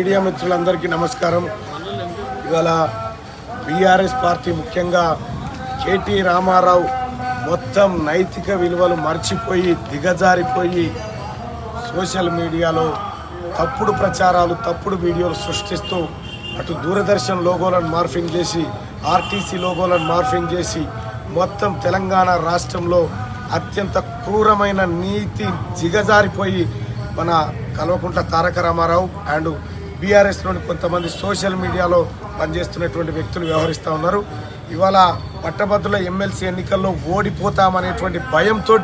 Media మిత్రులందరికీ నమస్కారం. ఇవాళ బీఆర్ఎస్ పార్టీ ముఖ్యంగా కేటీ రామారావు మొత్తం నైతిక విలువలు మర్చిపోయి దిగజారిపోయి సోషల్ మీడియాలో తప్పుడు ప్రచారాలు తప్పుడు వీడియోలు సృష్టిస్తూ అటు దూరదర్శన్ లోగోలను మార్ఫింగ్ చేసి ఆర్టీసీ లోగోలను మార్ఫింగ్ చేసి మొత్తం తెలంగాణ రాష్ట్రంలో అత్యంత క్రూరమైన నీతి దిగజారిపోయి మన కల్వకుంట్ల తారక రామారావు అండ్ బీఆర్ఎస్లోని కొంతమంది సోషల్ మీడియాలో పనిచేస్తున్నటువంటి వ్యక్తులు వ్యవహరిస్తూ ఉన్నారు. ఇవాళ పట్టభద్రుల ఎమ్మెల్సీ ఎన్నికల్లో ఓడిపోతామనేటువంటి భయంతో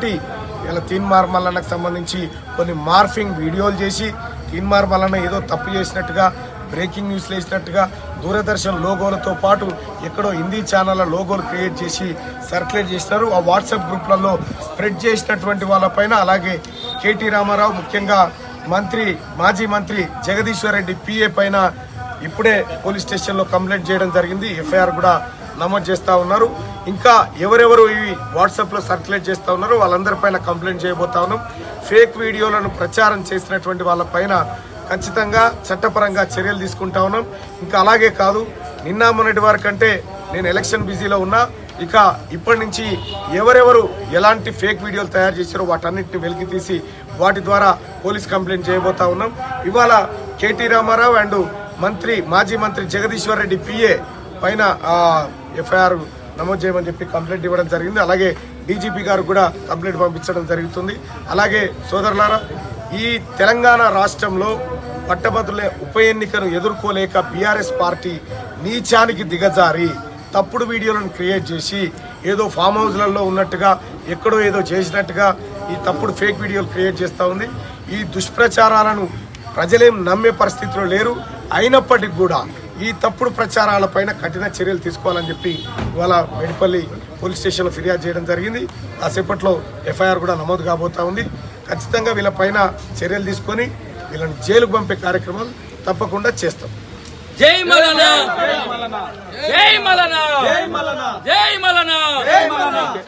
ఇలా తీన్మార్ మల్లన్నకు సంబంధించి కొన్ని మార్ఫింగ్ వీడియోలు చేసి తీన్మార్ మల్లన్న ఏదో తప్పు చేసినట్టుగా బ్రేకింగ్ న్యూస్లు వేసినట్టుగా దూరదర్శన్ లోగోలతో పాటు ఎక్కడో హిందీ ఛానళ్ళ లోగోలు క్రియేట్ చేసి సర్క్యులేట్ చేసినారు. ఆ వాట్సాప్ గ్రూప్లలో స్ప్రెడ్ చేసినటువంటి వాళ్ళపైన అలాగే కేటీ రామారావు ముఖ్యంగా మాజీ మంత్రి జగదీశ్వర్ రెడ్డి పిఏ పైన ఇప్పుడే పోలీస్ స్టేషన్లో కంప్లైంట్ చేయడం జరిగింది. ఎఫ్ఐఆర్ కూడా నమోదు చేస్తూ ఉన్నారు. ఇంకా ఎవరెవరు ఇవి వాట్సాప్లో సర్క్యులేట్ చేస్తూ ఉన్నారో వాళ్ళందరిపైన కంప్లైంట్ చేయబోతా ఉన్నాం. ఫేక్ వీడియోలను ప్రచారం చేసినటువంటి వాళ్ళపైన ఖచ్చితంగా చట్టపరంగా చర్యలు తీసుకుంటా ఉన్నాం. ఇంకా అలాగే కాదు, నిన్న మొన్నటి వరకంటే నేను ఎలక్షన్ బిజీలో ఉన్నా, ఇక ఇప్పటి నుంచి ఎవరెవరు ఎలాంటి ఫేక్ వీడియోలు తయారు చేశారో వాటన్నిటిని వెలికి తీసి వాటి ద్వారా పోలీస్ కంప్లైంట్ చేయబోతా ఉన్నాం. ఇవాళ కేటీ రామారావు అండ్ మాజీ మంత్రి జగదీశ్వర్ రెడ్డి పిఏ పైన ఎఫ్ఐఆర్ నమోదు చేయమని చెప్పి కంప్లైంట్ ఇవ్వడం జరిగింది. అలాగే డీజీపీ గారు కూడా కంప్లైంట్ పంపించడం జరుగుతుంది. అలాగే సోదరులారా, ఈ తెలంగాణ రాష్ట్రంలో పట్టభద్రుల ఉప ఎన్నికను ఎదుర్కోలేక బీఆర్ఎస్ పార్టీ నీచానికి దిగజారి తప్పుడు వీడియోలను క్రియేట్ చేసి ఏదో ఫామ్ హౌస్లలో ఉన్నట్టుగా ఎక్కడో ఏదో చేసినట్టుగా ఈ తప్పుడు ఫేక్ వీడియోలు క్రియేట్ చేస్తూ ఉంది. ఈ దుష్ప్రచారాలను ప్రజలేం నమ్మే పరిస్థితిలో లేరు. అయినప్పటికీ కూడా ఈ తప్పుడు ప్రచారాలపైన కఠిన చర్యలు తీసుకోవాలని చెప్పి ఇవాళ మేడిపల్లి పోలీస్ స్టేషన్లో ఫిర్యాదు చేయడం జరిగింది. కాసేపట్లో ఎఫ్ఐఆర్ కూడా నమోదు కాబోతా ఉంది. ఖచ్చితంగా వీళ్ళపైన చర్యలు తీసుకొని వీళ్ళని జైలుకు పంపే కార్యక్రమాలు తప్పకుండా చేస్తాం. జై మల్లన్న, జై మల్లన్న, జై మల్లన్న, జై మల్లన్న.